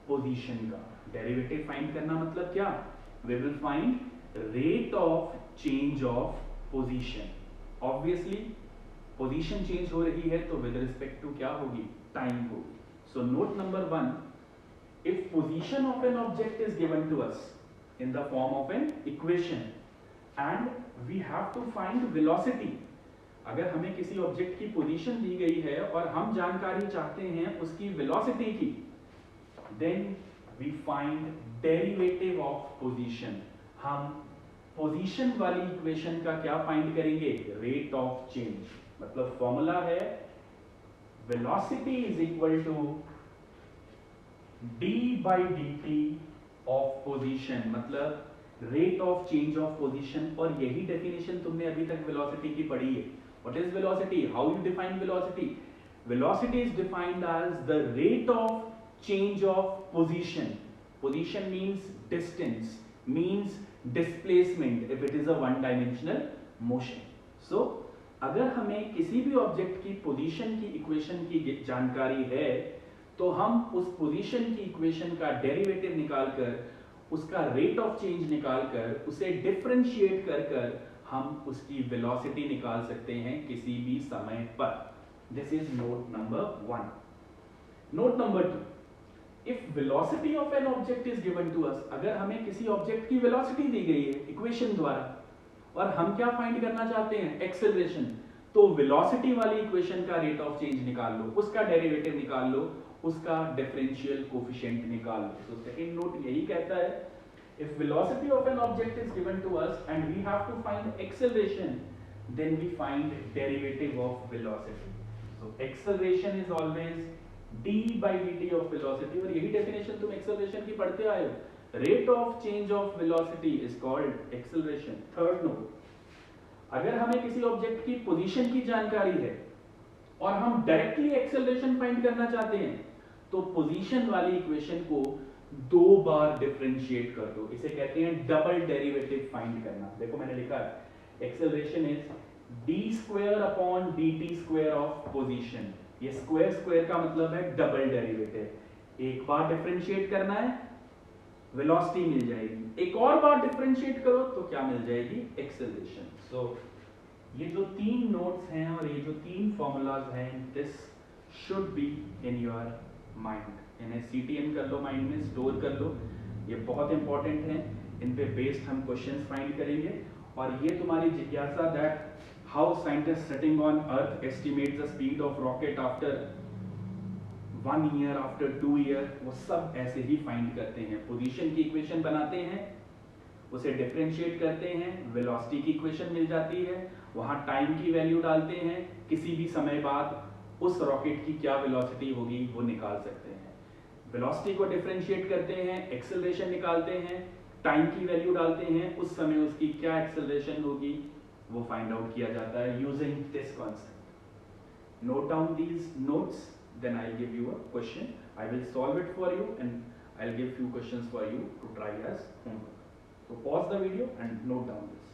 पोजीशन का. डेरिवेटिव फाइंड करना मतलब क्या, we will find rate of change of position. Obviously position change हो रही है तो विद रिस्पेक्ट टू क्या होगी, टाइम होगी. So note number 1, if position of an object is given to us in the form of an equation and we have to find velocity. अगर हमें किसी ऑब्जेक्ट की पोजीशन दी गई है और हम जानकारी चाहते हैं उसकी वेलोसिटी की, then we find derivative of position. हम पोजीशन वाली इक्वेशन का क्या फाइंड करेंगे, रेट ऑफ चेंज. मतलब फॉर्मूला है velocity is equal to d by dt of position, मतलब rate of change of position. और यही डेफिनेशन तुमने अभी तक वेलोसिटी की पढ़ी है. What is velocity, how you define velocity. Velocity is defined as the rate of change of position. Position means distance, means displacement if it is a one dimensional motion. So अगर हमें किसी भी object की position की equation की जानकारी है तो हम उस पोजीशन की इक्वेशन का डेरिवेटिव निकालकर, उसका रेट ऑफ चेंज निकालकर, उसे डिफरेंशिएट कर कर हम उसकी वेलोसिटी निकाल सकते हैं किसी भी समय पर. This is note number 1. Note number 2, if velocity of an object is given to us, अगर हमें किसी ऑब्जेक्ट की वेलोसिटी दी गई है इक्वेशन द्वारा और हम क्या फाइंड करना चाहते हैं, एक्सेलरेशन, तो वेलोसिटी वाली इक्वेशन का रेट ऑफ चेंज निकाल लो, उसका डेरिवेटिव निकाल लो, उसका डिफरेंशियल कोफिशिएंट निकाल लो। तो सेकंड नोट यही कहता है, if velocity of an object is given to us and we have to find acceleration, then we find derivative of velocity. So acceleration is always d by dt of velocity, और यही definition तुम acceleration की पढ़ते आए हो, rate of change of velocity is called acceleration. Third note, अगर हमें किसी ऑब्जेक्ट की पोजीशन की जानकारी है और हम डायरेक्टली एक्सेलरेशन फाइंड करना चाहते हैं, तो पोजीशन वाली इक्वेशन को 2 बार डिफरेंशिएट कर दो, इसे कहते हैं डबल डेरिवेटिव फाइंड करना। देखो मैंने लिखा है acceleration is d square upon dt square of position. ये स्क्वायर स्क्वायर का मतलब है डबल डेरिवेटिव। एक बार डिफरेंशिएट करना है, वेलोसिटी मिल जाएगी, एक और बार डिफरेंशिएट करो तो क्या मिल जाएगी, एक्सेलरेशन। सो ये जो 3 नोट्स हैं और ये जो 3 फॉर्मूलाज हैं, this should be in your mind. इन्हें CTN कर लो, माइंड में स्टोर कर लो, ये बहुत इंपॉर्टेंट हैं, इन पे बेस्ड हम क्वेश्चंस फाइंड करेंगे। और ये तुम्हारी जिज्ञासा that how scientist sitting on earth estimate the speed of rocket after 1 year, after 2 year, वो सब ऐसे ही फाइंड करते हैं। पोजीशन की इक्वेशन बनाते हैं, उसे डिफरेंशिएट करते हैं, वेलोसिटी की इक्वेशन मिल जाती है, वहां टाइम की वैल्यू डालते हैं, किसी भी समय बाद उस रॉकेट की क्या वेलोसिटी होगी वो निकाल सकते हैं। वेलोसिटी को डिफरेंशिएट करते हैं, एक्सेलरेशन निकालते हैं, टाइम की वैल्यू डालते हैं, उस समय उसकी क्या एक्सेलरेशन होगी वो फाइंड आउट किया जाता है using this concept. Note down these notes, then I'll give you a question. I will solve it for you and I'll give few questions for you to try as homework. So pause the video and note down this.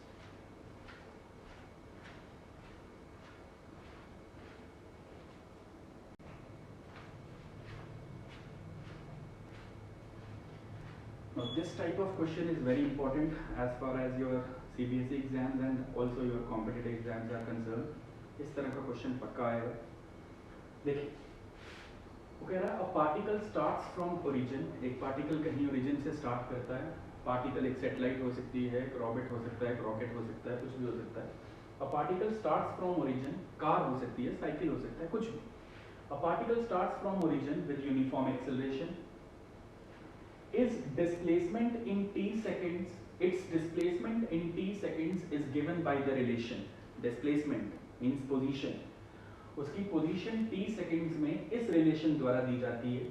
Now this type of question is very important as far as your CBSE exams and also your competitive exams are concerned. इस तरह का question पक्का आएगा। देखिए वो कह रहा है a particle starts from origin, एक पार्टिकल कहीं ओरिजिन से स्टार्ट करता है। पार्टिकल एक सैटेलाइट हो सकती है, एक रॉकेट हो सकता है, एक रॉकेट हो सकता है, कुछ भी हो सकता है। A particle starts from origin, car हो सकती है, साइकिल हो सकता है, कुछ भी। A particle starts from origin with uniform acceleration, is displacement in t seconds, its displacement in t seconds is given by the relation, displacement means position, उसकी position t seconds में इस रिलेशन द्वारा दी जाती है,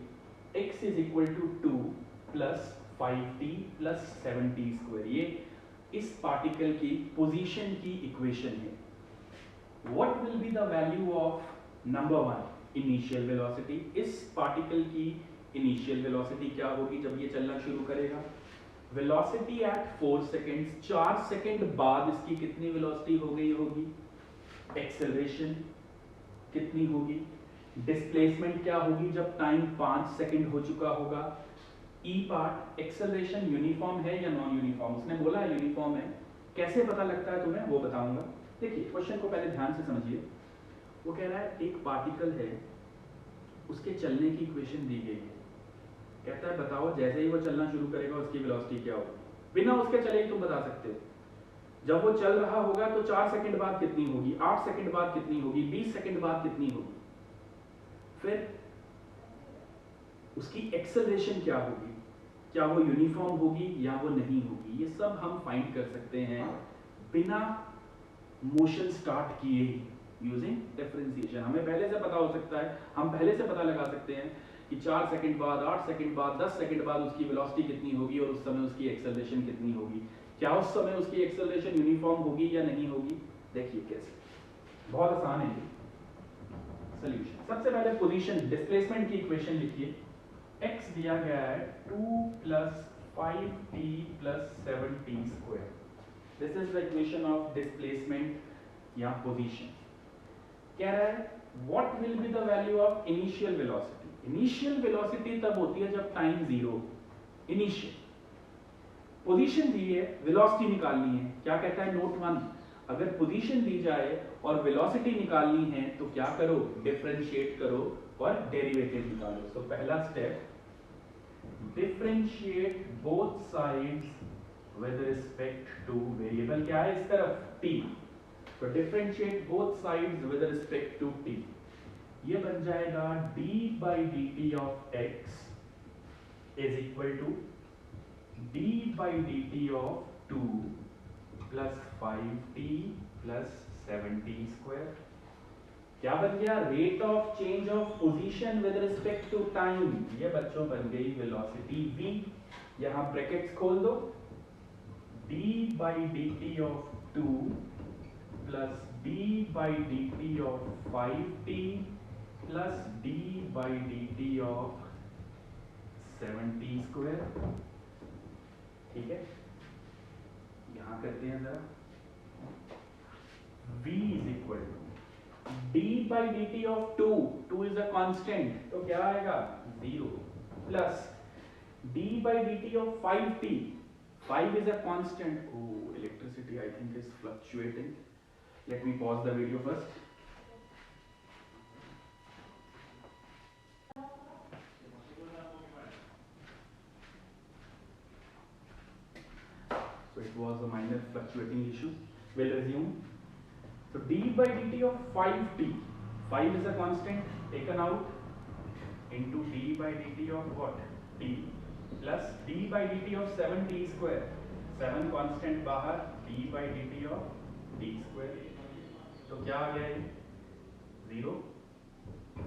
x is equal to 2 plus 5t plus 7t square. ये इस particle की पोजीशन की इक्वेशन है। What will be the value of number 1 initial velocity, इस पार्टिकल की इनिशियल वेलोसिटी क्या होगी जब ये चलना शुरू करेगा। वेलोसिटी एट 4 सेकेंड्स, 4 सेकेंड बाद इसकी कितनी वेलोसिटी हो गई होगी। एक्सेलरेशन कितनी होगी, डिस्प्लेसमेंट क्या होगी जब टाइम 5 सेकंड हो चुका होगा। ई पार्ट, एक्सेलरेशन यूनिफॉर्म है या नॉन यूनिफॉर्म, उसने बोला है यूनिफॉर्म है, कैसे पता लगता है तुम्हें वो बताऊंगा। देखिए क्वेश्चन को पहले ध्यान से समझिए। वो कह रहा है एक पार्टिकल है, उसके चलने की इक्वेशन दी गई है, कहता है बताओ जैसे ही वो चलना शुरू करेगा उसकी वेलोसिटी क्या होगी। बिना उसके चले ही तुम बता सकते हो। जब वो चल रहा होगा तो 4 सेकंड बाद कितनी होगी, 8 सेकंड बाद कितनी होगी, 20 सेकंड बाद कितनी होगी, फिर उसकी एक्सेलरेशन क्या होगी, क्या वो यूनिफॉर्म होगी या वो नहीं होगी, ये सब हम फाइंड कर सकते हैं बिना मोशन स्टार्ट किए ही, यूजिंग डिफरेंशिएशन। हमें पहले से पता हो सकता है, हम पहले से पता लगा सकते हैं कि 4 सेकंड बाद, 8 सेकंड बाद, 10 सेकंड बाद उसकी वेलोसिटी कितनी होगी और उस समय उसकी एक्सेलरेशन कितनी होगी। क्या उस समय उसकी एक्सेलरेशन यूनिफॉर्म होगी या नहीं होगी। देखिए कैसे, बहुत आसान है ये सॉल्यूशन। सबसे पहले पोजीशन डिस्प्लेसमेंट की इक्वेशन लिखिए। x दिया गया है 2 plus 5t plus 7t square, this is the equation of displacement या पोजीशन। कह रहा है what will be the value of initial velocity. Initial velocity तब होती है जब टाइम 0, इनिशियल पोजीशन दी है, वेलोसिटी निकालनी है। क्या कहता है नोट 1, अगर पोजीशन दी जाए और वेलोसिटी निकालनी है तो क्या करो, डिफरेंशिएट करो और डेरिवेटिव निकालो। तो पहला step, differentiate both sides with respect to variable क्या है इस तरफ t, तो differentiate both sides with respect to t, ये बन जाएगा d by d t of x is equal to d by d t of 2 plus 5t plus 7t square. क्या बन गया? Rate of change of position with respect to time, ये बच्चों बन गई वेलोसिटी v। यहां ब्रैकेट्स खोल दो, d by d t of 2 plus d by d t of 5t plus d by d t of 7t square. ठीक है, यहां करते हैं जरा, v is equal to d by d t of 2 is a constant, तो क्या आएगा? 0 plus d by d t of 5t, 5 is a constant. Oh, electricity I think is fluctuating. Let me pause the video first. So it was a minor fluctuating issue. We'll resume. So d by dt of 5t, 5 is a constant taken out, into d by dt of what? t plus d by dt of 7t square, 7 constant बाहर, d by dt of t square, तो क्या आ गया ये? 0,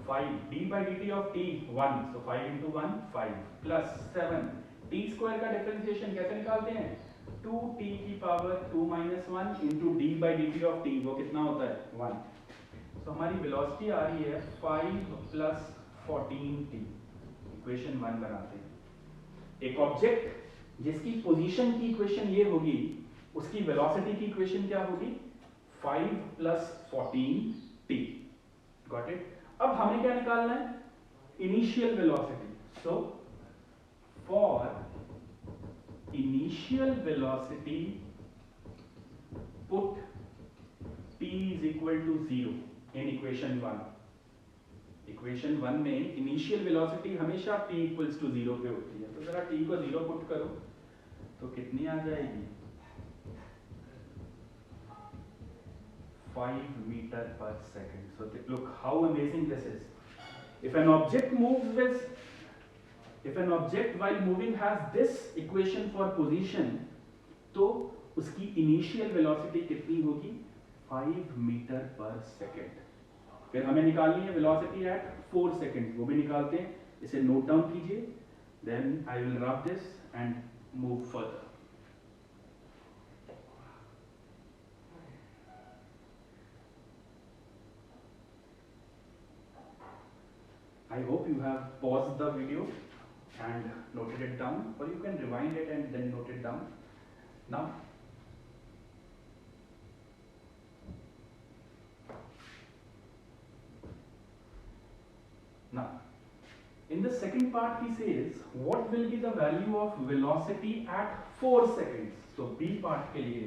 5 d by dt of t 1, so 5 into 1 5 plus 7 t square का differentiation कैसे निकालते हैं? 2t की power 2 minus 1 into d by dt of t, वो कितना होता है? 1। so हमारी वेलोसिटी आ रही है 5 plus 14t, इक्वेशन 1 बनाते हैं। एक ऑब्जेक्ट जिसकी पोजीशन की इक्वेशन ये होगी, उसकी वेलोसिटी की इक्वेशन क्या होगी? 5 प्लस 14t। Got it? अब हमें क्या निकालना है? Initial velocity. So for initial velocity put t is equal to 0 in equation 1। Equation 1 में इनिशियल वेलोसिटी हमेशा t इक्वल्स टू 0 पे होती है, तो जरा t को 0 पुट करो तो कितनी आ जाएगी? 5 meter per second। so look how amazing this is. If an object while moving has this equation for position, तो उसकी इनिशियल वेलोसिटी कितनी होगी? 5 meter per second। फिर हमें निकालनी है वेलोसिटी एट 4 सेकेंड, वो भी निकालते हैं। इसे नोट डाउन कीजिए, then I will rub this and move further. I hope you have paused the video and noted it down, or you can rewind it and then note it down. Now in the second part he says what will be the value of velocity at 4 seconds. So B part के लिए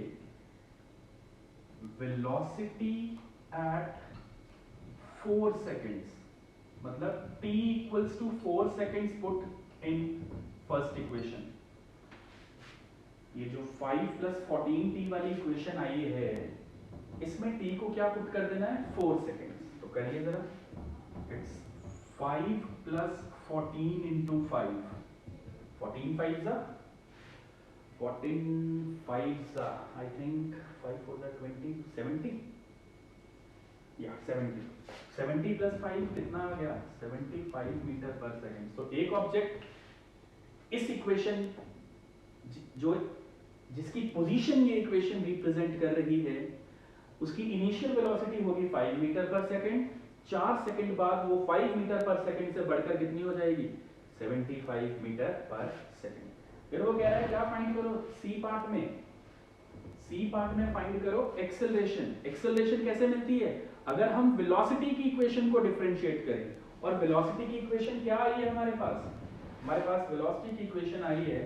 velocity at 4 seconds, मतलब t equals to 4 seconds put in first equation। ये जो 5 plus 14t वाली equation आई है, इसमें t को क्या पुट कर देना है? 4 seconds। तो करिए जरा, it's 5 plus 14 into 5, 14 5s are 14 5s are I think 5 for the 20 70, yeah 70 plus 5 कितना आ गया? 75 मीटर पर सेकेंड। तो एक ऑब्जेक्ट इस इक्वेशन जो जिसकी पोजीशन ये इक्वेशन रिप्रेजेंट कर रही है, उसकी इनिशियल वेलोसिटी होगी 5 मीटर पर सेकेंड। 4 सेकंड बाद वो 5 मीटर पर सेकंड से बढ़कर कितनी हो जाएगी? 75 मीटर पर सेकंड। फिर वो कह रहा है क्या फाइंड करो? सी पार्ट में फाइंड करो एक्सेलरेशन। एक्सेलरेशन कैसे मिलती है? अगर हम वेलोसिटी की इक्वेशन को डिफरेंशिएट करें, और वेलोसिटी की इक्वेशन क्या आई है हमारे पास? हमारे पास वेलोसिटी की इक्वेशन आई है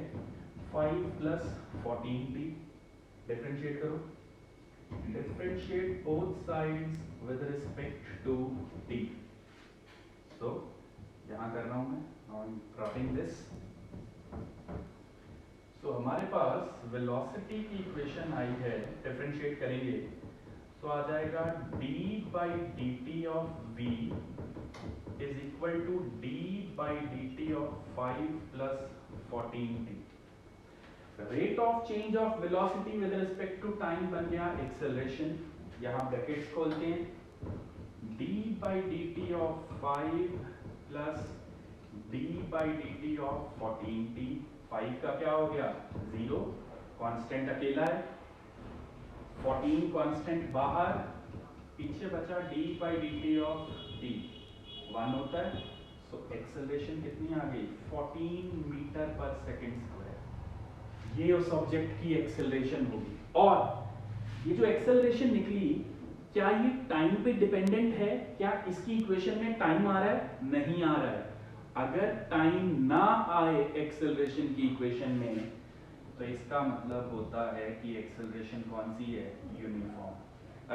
5 प्लस 14t। डिफरेंशिएट करो, differentiate both sides with respect to t। so यहाँ कर रहा हूँ मैं, now I'm dropping this। so हमारे पास velocity की इक्वेशन आई है, differentiate करेंगे सो आ जाएगा d by d t of v is equal to d by d t of 5 plus 14t। Rate of change of velocity with respect to time बन गया acceleration. यहाँ brackets खोलते हैं, d by d t of 5 plus d by d t of 14t। 5 का क्या हो गया 0, constant अकेला है, 14 कांस्टेंट बाहर, पीछे बचा d by d t of t 1 होता है। सो एक्सेलरेशन कितनी आ गई 14 मीटर पर सेकेंड स्क्वायर। ये उस ऑब्जेक्ट की एक्सेलरेशन होगी। और ये जो एक्सेलरेशन निकली, क्या ये टाइम पे डिपेंडेंट है? क्या इसकी इक्वेशन में टाइम आ रहा है? नहीं आ रहा है। अगर टाइम ना आए एक्सेलरेशन की इक्वेशन में, तो इसका मतलब होता है कि एक्सेलरेशन कौन सी है, यूनिफॉर्म।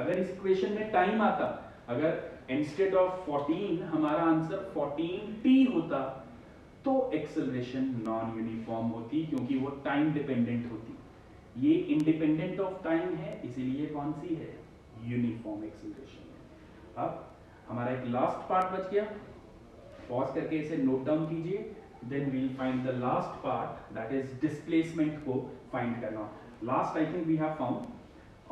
अगर इस इक्वेशन में टाइम आता, अगर इंस्टेड ऑफ 14 हमारा आंसर 14t होता, तो एक्सेलरेशन नॉन यूनिफॉर्म होती, क्योंकि वो टाइम डिपेंडेंट होती। ये इंडिपेंडेंट ऑफ टाइम है, इसीलिए कौन सी है, यूनिफॉर्म एक्सेलरेशन है। अब हमारा एक लास्ट पार्ट बच गया, पॉज करके इसे नोट डाउन कीजिए, then we'll find the last part, that is displacement को फाइंड करना। Last I think we have found,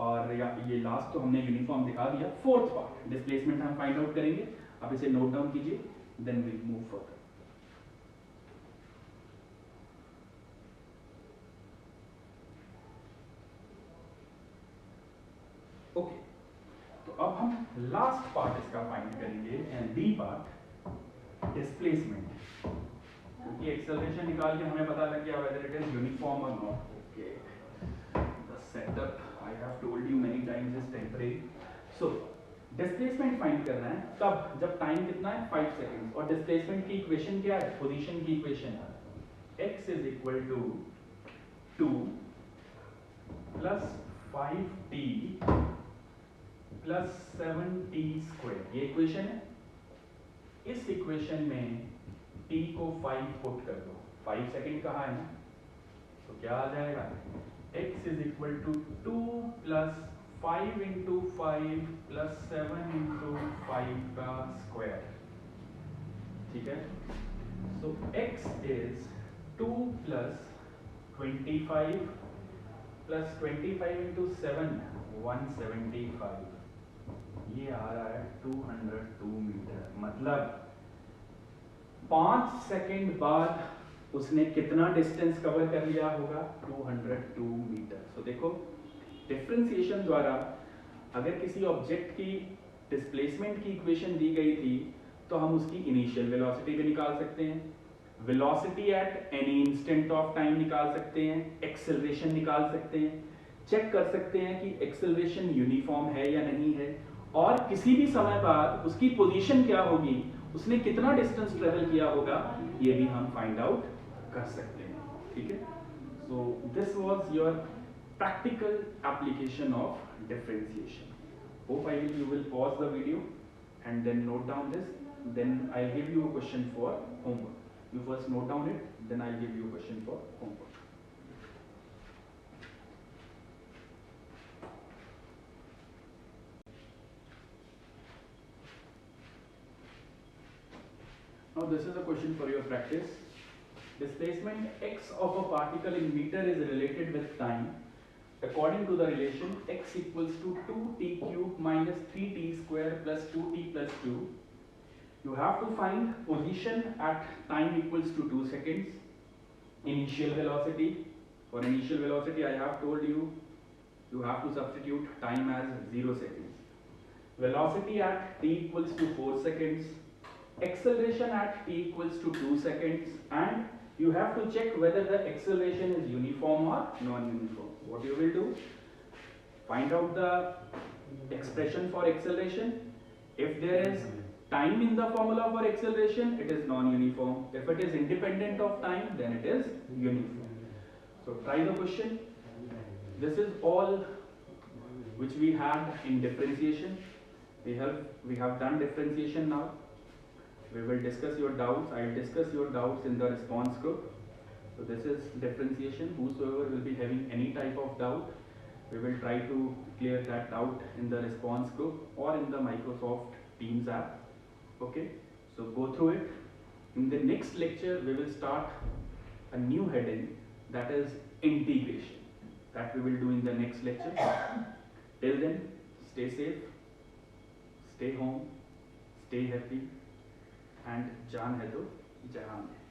और ये लास्ट तो हमने यूनिफॉर्म दिखा दिया। फोर्थ पार्ट डिस्प्लेसमेंट हम फाइंड आउट करेंगे। आप इसे नोट डाउन कीजिए, then we'll move further. Okay, तो अब हम लास्ट पार्ट इसका फाइंड करेंगे, एंड डी पार्ट डिस्प्लेसमेंट। क्योंकि एक्सेलरेशन निकाल के हमें पता लग गया वेदर इट इज यूनिफॉर्म और not. Okay, the setup I have told you many times is temporary. So displacement find करना है तब जब टाइम कितना है 5 सेकंड्स, और डिस्प्लेसमेंट की इक्वेशन क्या है, पोजीशन की इक्वेशन है x is equal to 2 plus 5t plus 7t square, ये इक्वेशन है। इस इक्वेशन में t को 5 पुट कर दो, 5 सेकंड कहाँ है ना, तो क्या आ जाएगा x is equal to 2 plus 5 into 5 plus 7 into 5 का स्क्वायर। ठीक है, so x is 2 plus 25 plus 25 into 7 175, ये आ रहा है 202 मीटर। मतलब 5 सेकंड बाद उसने कितना डिस्टेंस कवर कर लिया होगा, 202 मीटर। सो देखो, डिफरेंशिएशन द्वारा अगर किसी ऑब्जेक्ट की डिस्प्लेसमेंट की इक्वेशन दी गई थी, तो हम उसकी इनिशियल वेलोसिटी भी निकाल सकते हैं, velocity at any instant of time निकाल सकते हैं, एक्सेलरेशन निकाल सकते हैं, चेक कर सकते हैं कि एक्सेलरेशन यूनिफॉर्म है या नहीं है, और किसी भी समय बाद उसकी पोजीशन क्या होगी, उसने कितना डिस्टेंस ट्रेवल किया होगा, ये भी हम फाइंड आउट कर सकते हैं। ठीक है, so this was your practical application of differentiation. Hope you will pause the video and then note down this. Then I'll give you a question for homework. You first note down it, then I'll give you a question for homework. Now this is a question for your practice. Displacement x of a particle in meter is related with time. According to the relation x equals to 2t cube minus 3t square plus 2t plus 2, you have to find position at time equals to 2 seconds, initial velocity. For initial velocity I have told you, you have to substitute time as 0 seconds. Velocity at t equals to 4 seconds, acceleration at t equals to 2 seconds, and you have to check whether the acceleration is uniform or non-uniform. What you will do? Find out the expression for acceleration. If there is time in the formula for acceleration, it is non-uniform. If it is independent of time, then it is uniform. So try the question. This is all which we had in differentiation. We have done differentiation now. We will discuss your doubts. I will discuss your doubts in the response group. So this is differentiation. Whosoever will be having any type of doubt, We will try to clear that out in the response group or in the Microsoft Teams app. Okay, so go through it. In the next lecture, we will start a new heading, that is integration. That we will do in the next lecture. Till then, stay safe, stay home, stay happy, and Jaan hai to Jahaan hai.